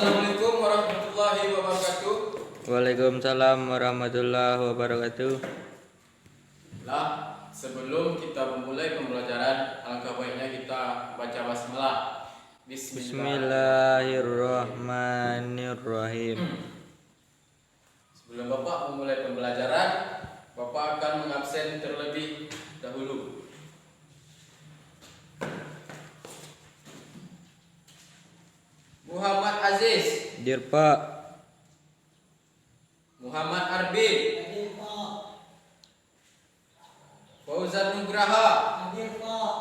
Assalamualaikum warahmatullahi wabarakatuh. Waalaikumsalam warahmatullahi wabarakatuh. Lah, sebelum kita memulai pembelajaran, alangkah baiknya kita baca basmalah. Bismillahirrahmanirrahim. Sebelum Bapak memulai pembelajaran, Bapak akan mengabsen terlebih dahulu. Muhammad Aziz, Hadir Pak. Muhammad Arbin, Hadir Pak. Fauzan Nugraha, Hadir Pak.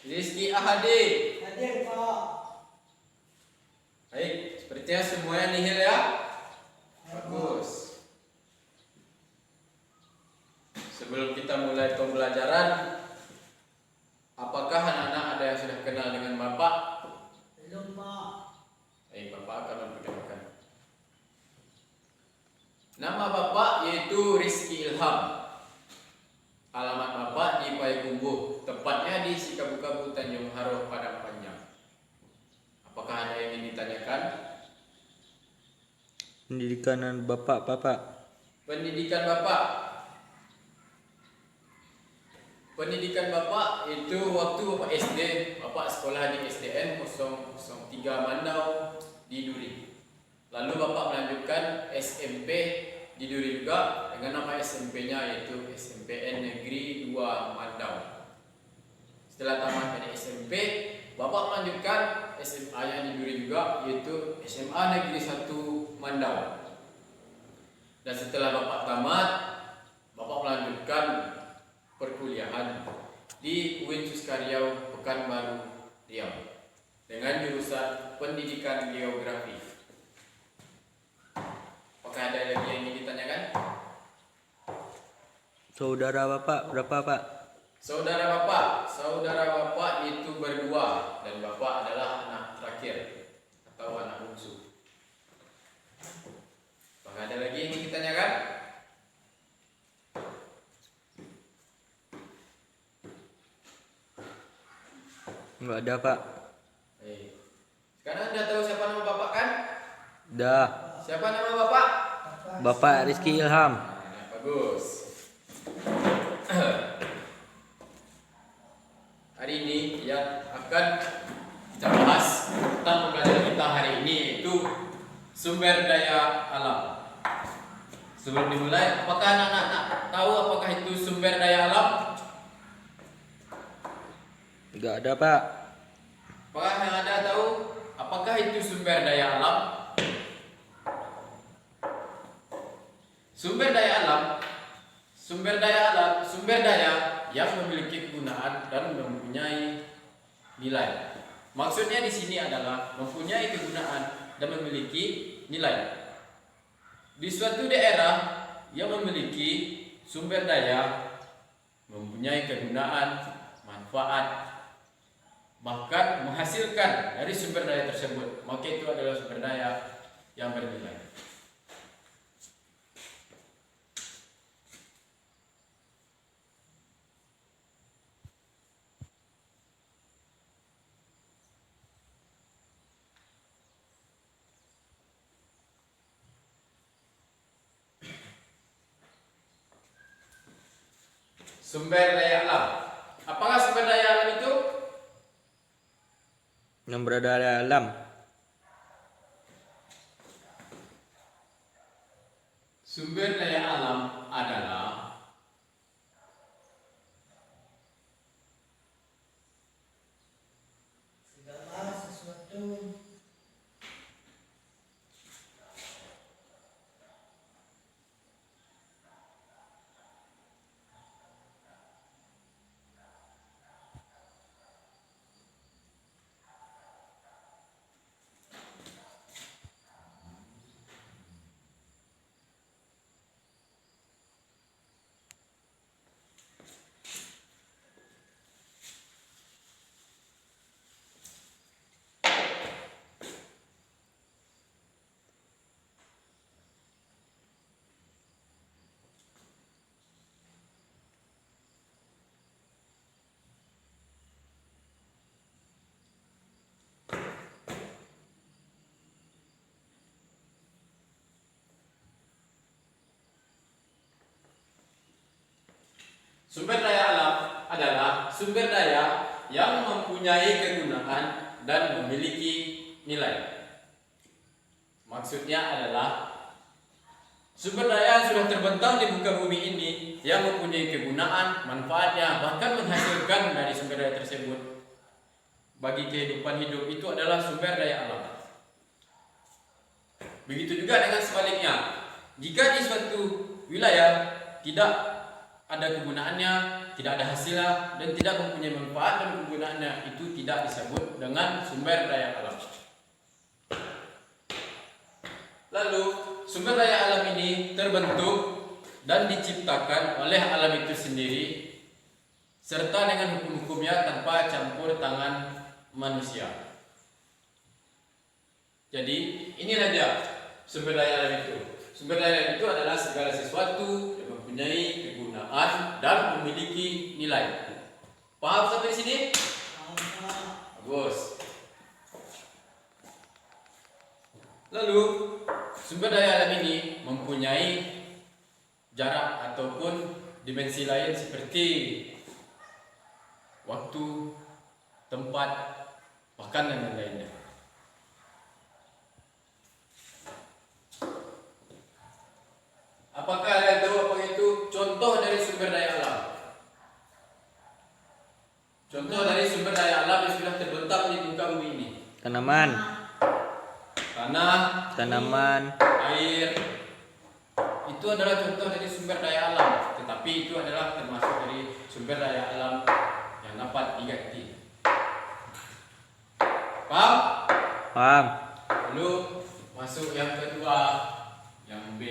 Rizky Ahadi. Hadir Pak. Baik, sepertinya semuanya nihil ya. Bagus. Sebelum kita mulai pembelajaran, apakah anak-anak ada yang sudah kenal dengan Bapak? Belum Pak. Baik, Bapak akan memperkenalkan. Nama Bapak yaitu Rizky Ilham. Alamat Bapak di Payakumbuh, tepatnya di Sikabukabu, Tanjung Haro, Padang Panjang. Apakah ada yang ingin ditanyakan? Pendidikan Bapak. Pendidikan Bapak. Pendidikan Bapak itu waktu Bapak SD, Bapak sekolah di SDN 003 Mandau di Duri. Lalu Bapak melanjutkan SMP di Duri juga dengan nama SMP-nya yaitu SMPN Negeri 2 Mandau. Setelah tamat dari SMP, Bapak melanjutkan SMA-nya di Duri juga yaitu SMA Negeri 1 Mandau. Dan setelah Bapak tamat, Bapak melanjutkan perkuliahan di UIN Suskaryau Pekanbaru, Riau dengan jurusan Pendidikan Geografi. Apakah ada lagi yang ingin ditanyakan? Saudara Bapak berapa Pak? Saudara Bapak itu berdua dan Bapak adalah anak terakhir atau anak bungsu. Apakah ada lagi yang ingin ditanyakan? Enggak ada Pak. Baik. Sekarang Anda tahu siapa nama Bapak kan? Dah. Siapa nama Bapak? Bapak Rizky Ilham. Nah, bagus. Hari ini yang akan kita bahas tentang pembelajaran kita hari ini yaitu sumber daya alam. Sebelum dimulai, apakah anak-anak tahu apakah itu sumber daya alam? Enggak ada Pak. Apakah yang ada tahu apakah itu sumber daya alam? Sumber daya yang memiliki kegunaan dan mempunyai nilai. Maksudnya di sini adalah mempunyai kegunaan dan memiliki nilai. Di suatu daerah yang memiliki sumber daya, mempunyai kegunaan, manfaat, bahkan menghasilkan dari sumber daya tersebut, maka itu adalah sumber daya yang bernilai. Sumber daya alam. Apakah sumber daya alam itu? Yang berada di alam. Sumber daya alam adalah Segala sesuatu Sumber daya alam adalah sumber daya yang mempunyai kegunaan dan memiliki nilai. Maksudnya adalah sumber daya yang sudah terbentang di muka bumi ini yang mempunyai kegunaan, manfaatnya, bahkan menghasilkan dari sumber daya tersebut bagi kehidupan hidup itu adalah sumber daya alam. Begitu juga dengan sebaliknya. Jika di suatu wilayah tidak ada kegunaannya, tidak ada hasilnya, dan tidak mempunyai manfaat dan kegunaannya, itu tidak disebut dengan sumber daya alam. Lalu, sumber daya alam ini terbentuk dan diciptakan oleh alam itu sendiri, serta dengan hukum-hukumnya tanpa campur tangan manusia. Jadi, inilah dia sumber daya alam itu. Sumber daya alam itu adalah segala sesuatu yang mempunyai kegunaan dan memiliki nilai. Paham sampai di sini? Pak. Bagus. Lalu, sumber daya alam ini mempunyai jarak ataupun dimensi lain seperti waktu, tempat, bahkan dan lain-lainnya. Apakah kalian tahu apa itu contoh dari sumber daya alam? Contoh dari sumber daya alam yang sudah terbentang di muka bumi ini. Tanaman, Tanah, tanaman, air, itu adalah contoh dari sumber daya alam. Tetapi itu adalah termasuk dari sumber daya alam yang dapat diganti. Paham? paham. Lalu masuk yang kedua, yang B.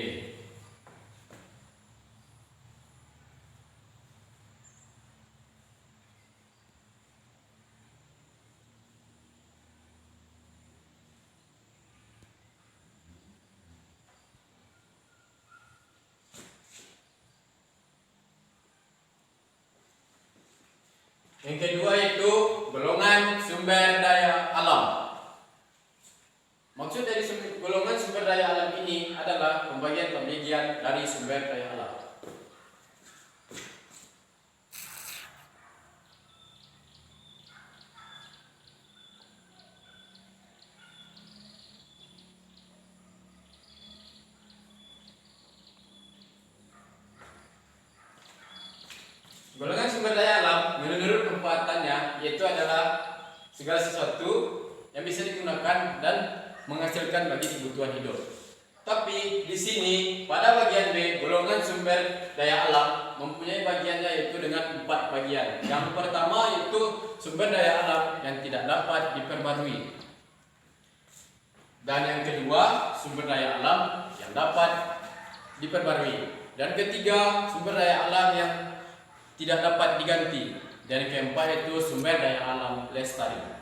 Yang kedua itu golongan sumber daya alam. Maksud dari golongan sumber daya alam ini adalah pembagian-pembagian dari sumber daya alam. Golongan sumber daya alam menurut pemanfaatannya yaitu adalah segala sesuatu yang bisa digunakan dan menghasilkan bagi kebutuhan hidup. Tapi di sini pada bagian B, golongan sumber daya alam mempunyai bagiannya yaitu dengan 4 bagian. Yang pertama yaitu sumber daya alam yang tidak dapat diperbarui. Dan yang kedua, sumber daya alam yang dapat diperbarui. Dan ketiga, sumber daya alam yang tidak dapat diganti. Dan keempat itu sumber daya alam lestari.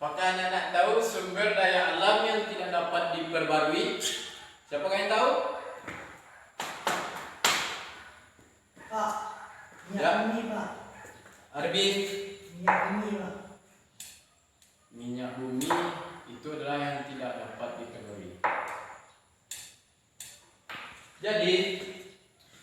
Apakah Anda nak tahu sumber daya alam yang tidak dapat diperbarui? Siapa yang tahu? Pak. Ya. Minyak bumi, Pak. Arbi, Minyak bumi, Pak. minyak bumi itu adalah yang tidak dapat diperbarui. Jadi,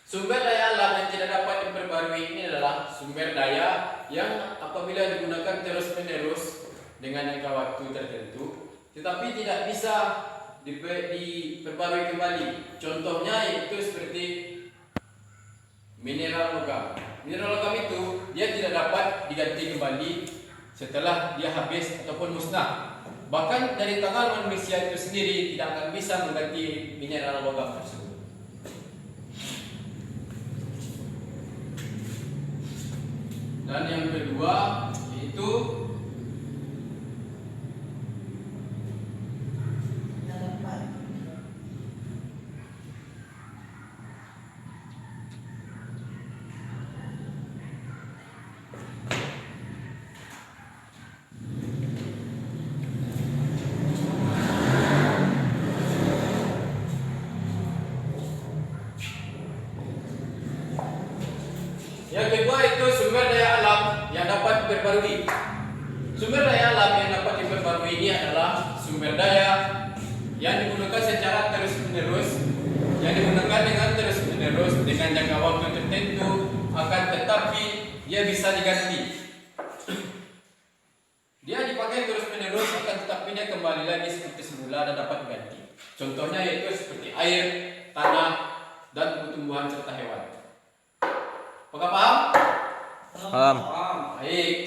sumber daya alam yang tidak dapat diperbarui ini adalah sumber daya yang apabila digunakan terus-menerus dengan jangka waktu tertentu, tetapi tidak bisa diperbarui kembali. Contohnya yaitu seperti mineral logam. Mineral logam itu dia tidak dapat diganti kembali setelah dia habis ataupun musnah. Bahkan dari tangan manusia itu sendiri tidak akan bisa mengganti mineral logam tersebut. Dan yang kedua yaitu Yang kedua itu sumber daya alam yang dapat diperbarui. Sumber daya alam yang dapat diperbarui ini adalah sumber daya yang digunakan secara terus-menerus, yang digunakan dengan terus-menerus dengan jangka waktu tertentu, akan tetapi dia bisa diganti. Dia dipakai terus-menerus, akan tetapi dia kembali lagi seperti semula dan dapat diganti. Contohnya yaitu seperti air, tanah, dan tumbuhan serta hewan. Apakah paham? Paham. Paham. Baik.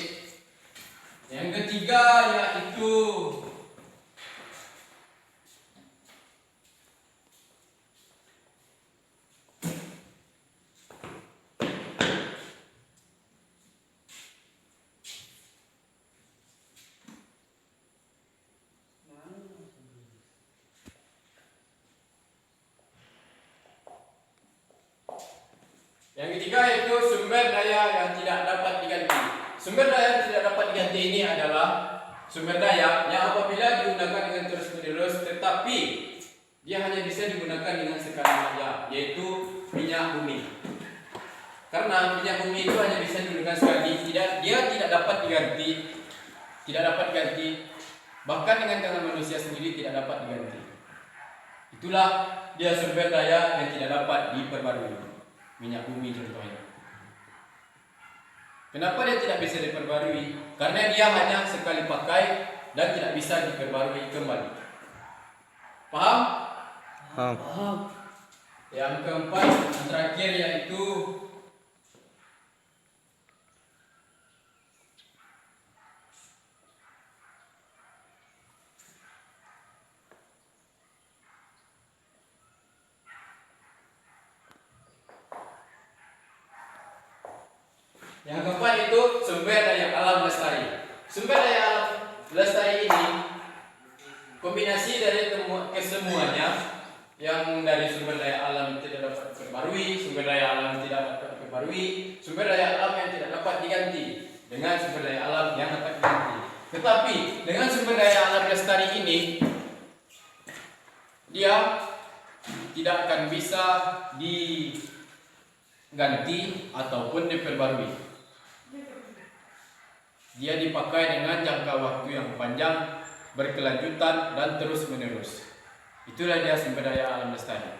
Yang ketiga yaitu yaitu sumber daya yang tidak dapat diganti. Sumber daya yang tidak dapat diganti ini adalah sumber daya yang apabila digunakan dengan terus-menerus tetapi dia hanya bisa digunakan dengan sekali saja, yaitu minyak bumi. Karena minyak bumi itu hanya bisa digunakan sekali, dia tidak dapat diganti, bahkan dengan tangan manusia sendiri tidak dapat diganti. Itulah dia sumber daya yang tidak dapat diperbarui. Minyak bumi contohnya. Kenapa dia tidak bisa diperbarui? Karena dia hanya sekali pakai dan tidak bisa diperbarui kembali. Paham? Paham. Yang keempat, yang terakhir yaitu sumber daya alam lestari. Sumber daya alam lestari ini kombinasi dari kesemuanya, yang dari sumber daya alam yang tidak dapat diperbarui, sumber daya alam yang tidak dapat diperbarui, sumber daya alam yang tidak dapat diganti dengan sumber daya alam yang dapat diganti. Tetapi dengan sumber daya alam lestari ini dia tidak akan bisa diganti ataupun diperbarui. Dia dipakai dengan jangka waktu yang panjang, berkelanjutan dan terus menerus. Itulah dia sumber daya alam lestari.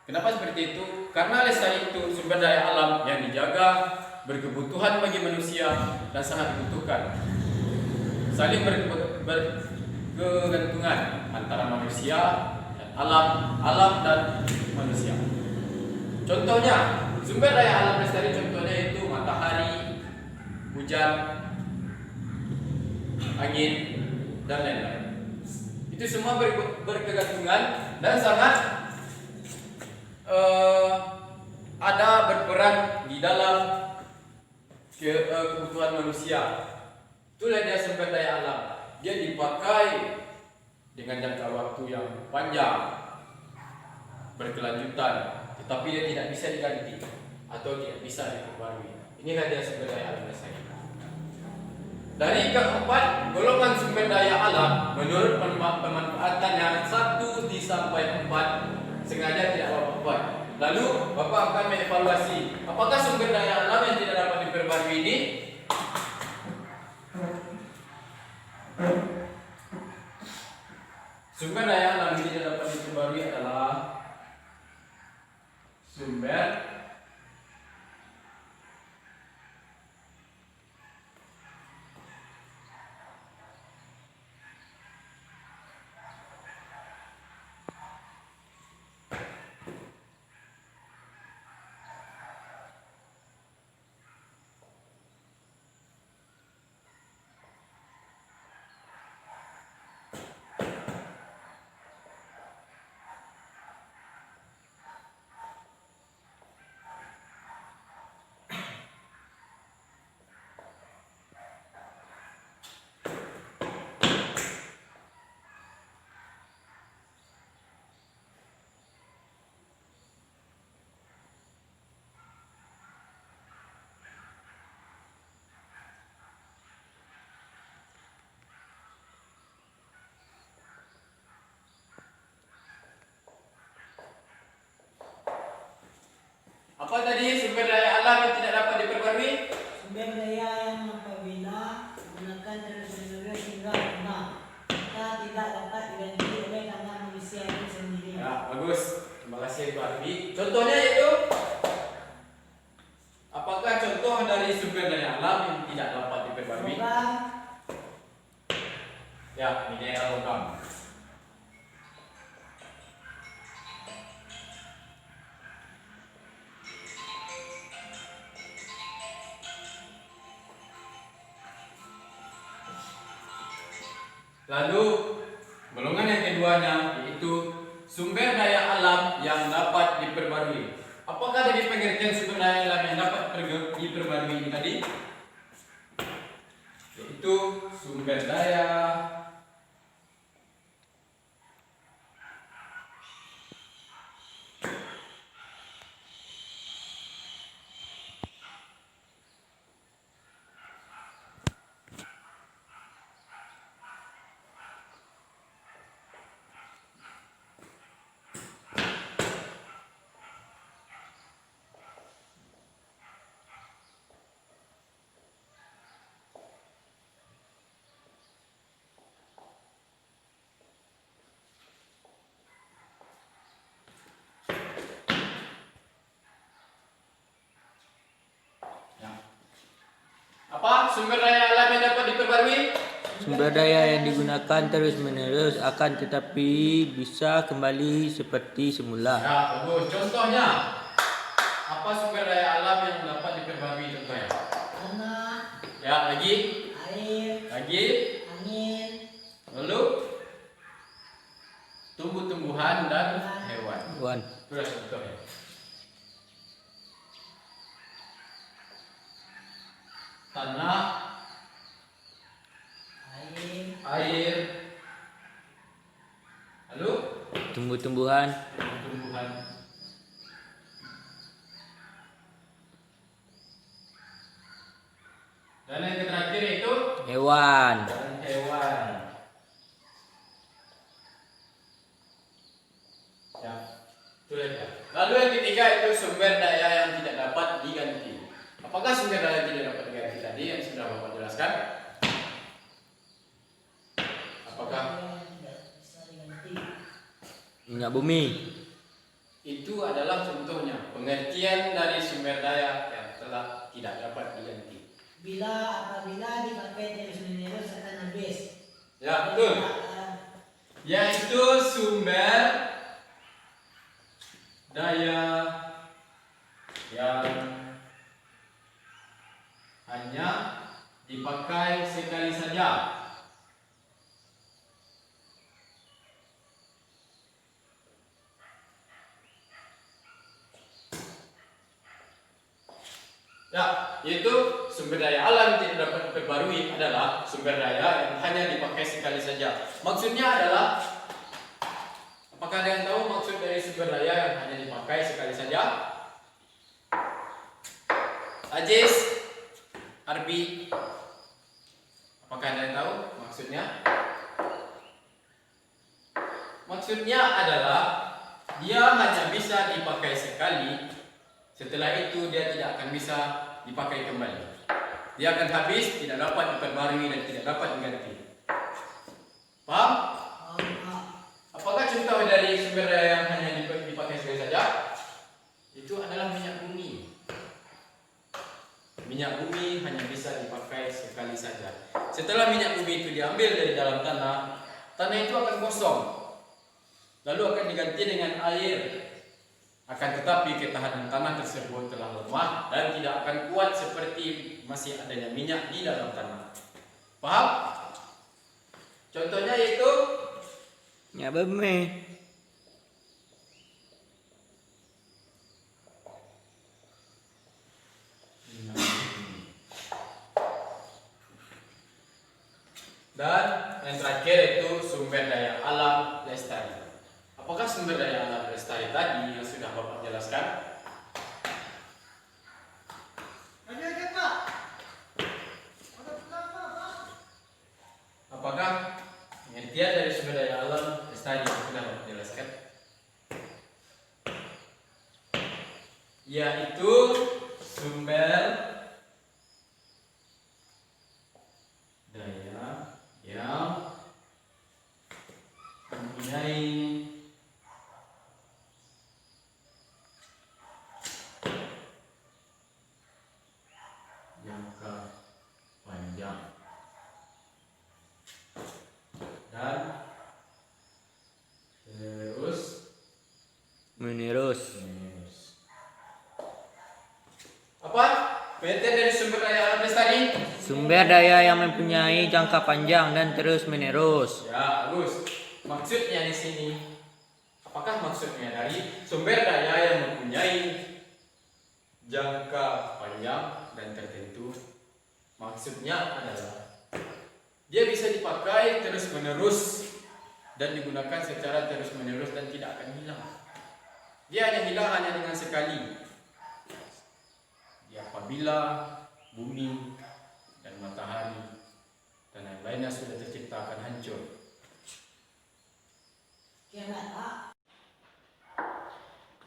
Kenapa seperti itu? Karena lestari itu sumber daya alam yang dijaga, berkebutuhan bagi manusia dan sangat dibutuhkan. Saling berkegantungan antara manusia dan alam dan manusia. Contohnya, sumber daya alam lestari contohnya itu matahari, hujan, angin, dan lain-lain. Itu semua berkegantungan dan sangat ada berperan di dalam kebutuhan manusia. Itulah dia sumber daya alam. Dia dipakai dengan jangka waktu yang panjang, berkelanjutan, tetapi dia tidak bisa diganti atau tidak bisa diperbarui. Inilah dia sumber daya alam lestari. Dari keempat golongan sumber daya alam, menurut pemanfaatannya 1/4 sengaja tidak Bapak buat. Lalu Bapak akan mengevaluasi apakah sumber daya alam yang tidak dapat diperbarui ini sumber daya alam yang tidak dapat diperbarui adalah sumber sumber daya yang apabila digunakan terus-menerus hingga punah, maka tidak dapat diganti oleh tangan manusia itu sendiri. Ya, bagus. Terima kasih Pak Arbi. Contohnya itu apakah contoh dari sumber daya alam yang tidak dapat diperbarui? Logam, Ya, mineral logam. Lalu golongan yang keduanya yaitu sumber daya alam yang dapat diperbarui. Apakah dari pengertian sumber daya alam yang dapat diperbarui ini tadi? Yaitu sumber daya apa? Sumber daya alam yang dapat diperbarui? Sumber daya yang digunakan terus-menerus akan tetapi bisa kembali seperti semula. Ya, bagus. Contohnya apa sumber daya alam yang dapat diperbarui contohnya? tanah, Ya, lagi, air, angin, lalu tumbuh-tumbuhan dan hewan. Wan. Itulah contohnya. Tanah, air, lalu Tumbuh-tumbuhan, tumbuh-tumbuhan. Dan yang terakhir itu hewan. dan hewan. Ya, itu ya. Lalu yang ketiga itu sumber daya yang tidak dapat diganti. Apakah sumber daya yang tidak dapat diganti tadi yang sudah Bapak jelaskan? Apakah tidak bisa diganti. Minyak bumi. itu adalah contohnya pengertian dari sumber daya yang telah tidak dapat diganti? Apabila dipakai terus-menerus akan habis. Ya, betul. Yaitu sumber daya yang hanya dipakai sekali saja. Ya, yaitu sumber daya alam yang tidak dapat diperbarui adalah sumber daya yang hanya dipakai sekali saja. Maksudnya adalah, apakah ada yang tahu maksud dari sumber daya yang hanya dipakai sekali saja? Ajis, Arbi, apakah ada yang tahu maksudnya? Maksudnya adalah dia hanya bisa dipakai sekali. Setelah itu dia tidak akan bisa dipakai kembali. Dia akan habis, tidak dapat diperbarui dan tidak dapat diganti. Paham? Apakah contoh dari sumber daya yang hanya dipakai sekali saja? Itu adalah minyak bumi. Minyak bumi hanya bisa dipakai sekali saja. Setelah minyak bumi itu diambil dari dalam tanah, tanah itu akan kosong. Lalu akan diganti dengan air. Akan tetapi ketahanan tanah tersebut telah lemah dan tidak akan kuat seperti masih adanya minyak di dalam tanah. Paham? Contohnya yaitu Minyak bumi. dan yang terakhir itu sumber daya alam lestari. Apakah sumber daya alam lestari tadi yang sudah Bapak jelaskan? Apakah pengertian dari sumber daya alam lestari yang sudah Bapak jelaskan? Yaitu sumber Sumber daya yang mempunyai jangka panjang dan terus menerus. Ya, bagus. Maksudnya di sini, apakah maksudnya dari sumber daya yang mempunyai jangka panjang dan tertentu? Maksudnya adalah dia bisa dipakai terus menerus dan digunakan secara terus menerus dan tidak akan hilang. Dia hanya hilang hanya dengan sekali. Apabila bumi dan matahari dan lain-lainnya sudah tercipta akan hancur.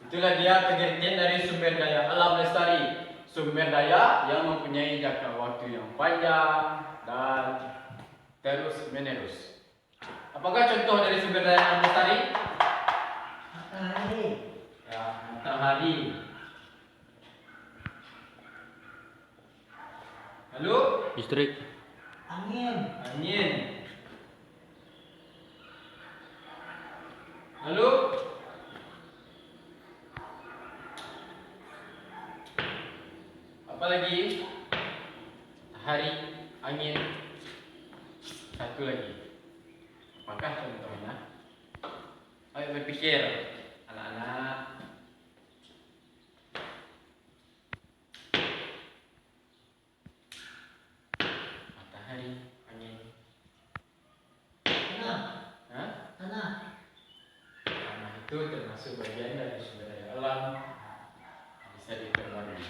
Itulah dia pengertian dari sumber daya alam lestari. Sumber daya yang mempunyai jangka waktu yang panjang dan terus menerus. Apakah contoh dari sumber daya alam lestari? Matahari. Ya, matahari. Lalu Listrik. Angin. angin. Lalu apa lagi? Hari, angin. Satu lagi. Apakah contohnya? Ayo berpikir, anak-anak. Matahari, angin. Tanah. Hah? Tanah. Tanah itu termasuk bagian dari sumber daya alam, bisa diperbarui.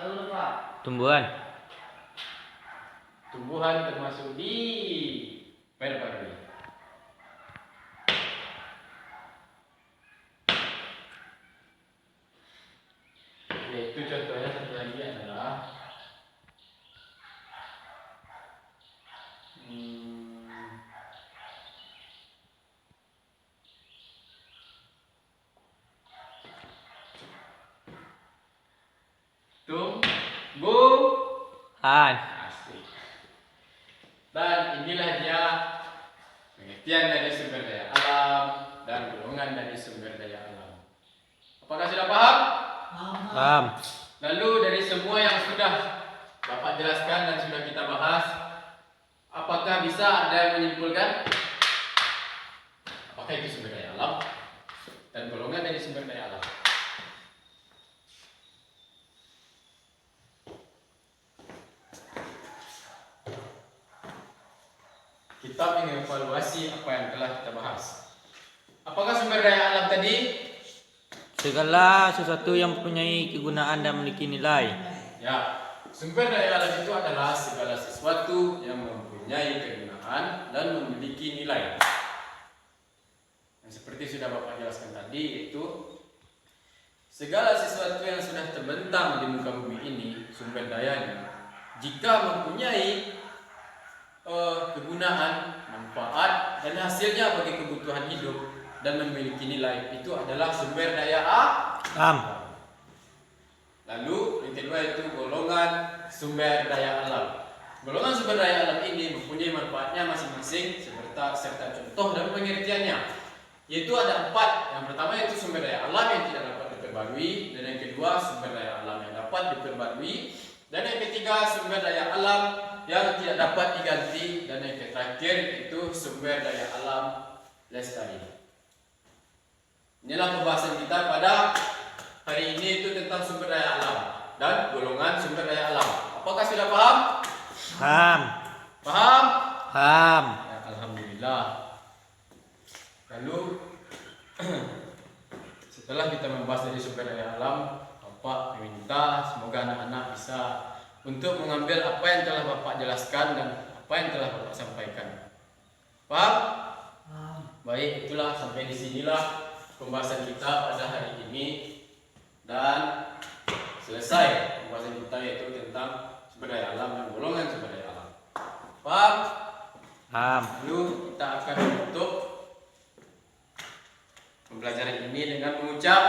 Lalu Pak, Tumbuhan. tumbuhan termasuk di perbarui. Yaitu contohnya satu lagi adalah tumbuhan. Asik. Dan inilah dia pengertian dari sumber daya alam dan golongan dari sumber daya alam. Apakah sudah paham? Paham. Lalu dari semua yang sudah Bapak jelaskan dan sudah kita bahas, apakah bisa ada yang menyimpulkan? Apakah itu sumber daya alam dan golongan dari sumber daya alam? Kita mengevaluasi apa yang telah kita bahas. Apakah sumber daya alam tadi? Segala sesuatu yang mempunyai kegunaan dan memiliki nilai. Ya, sumber daya alam itu adalah segala sesuatu yang mempunyai kegunaan dan memiliki nilai. Yang seperti sudah Bapak jelaskan tadi, yaitu segala sesuatu yang sudah terbentang di muka bumi ini, sumber dayanya, jika mempunyai kegunaan, manfaat, dan hasilnya bagi kebutuhan hidup dan memiliki nilai, itu adalah sumber daya Alam. Lalu yang kedua itu golongan sumber daya alam. Golongan sumber daya alam ini mempunyai manfaatnya masing-masing serta contoh dan pengertiannya. Yaitu ada 4. Yang pertama itu sumber daya alam yang tidak dapat diperbarui, dan yang kedua sumber daya alam yang dapat diperbarui, dan yang ketiga sumber daya alam yang tidak dapat diganti, dan yang terakhir itu sumber daya alam lestari. Inilah pembahasan kita pada hari ini itu tentang sumber daya alam dan golongan sumber daya alam. Apakah sudah paham? Paham. Paham? Paham. Ya, alhamdulillah. Lalu setelah kita membahas dari sumber daya alam, Bapak meminta semoga anak-anak bisa untuk mengambil apa yang telah Bapak jelaskan dan apa yang telah Bapak sampaikan. Paham? Baik, itulah sampai di sinilah pembahasan kita pada hari ini, dan selesai pembahasan kita yaitu tentang sumber daya alam dan golongan sumber daya alam. Paham? Paham. Lalu kita akan menutup pembelajaran ini dengan mengucap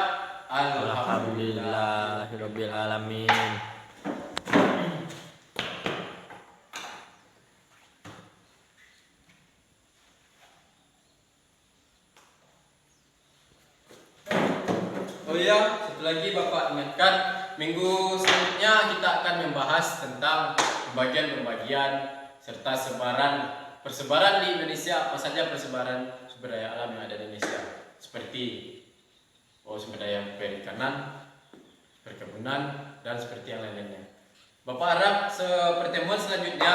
Alhamdulillah. Alhamdulillahirabbil alamin. Oh iya, satu lagi Bapak ingatkan, minggu selanjutnya kita akan membahas tentang pembagian serta persebaran di Indonesia, apa saja persebaran sumber daya alam yang ada di Indonesia, seperti sumber daya perikanan, perkebunan, dan seperti yang lain-lainnya. Bapak harap pertemuan selanjutnya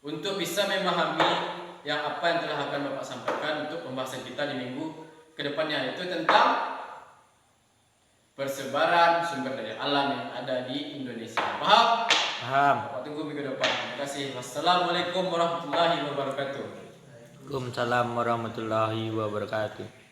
untuk bisa memahami apa yang telah akan Bapak sampaikan untuk pembahasan kita di minggu kedepannya, itu tentang persebaran sumber daya alam yang ada di Indonesia. Paham? Paham. Bapak tunggu minggu depan. Terima kasih. Wassalamualaikum warahmatullahi wabarakatuh. Waalaikumsalam warahmatullahi wabarakatuh.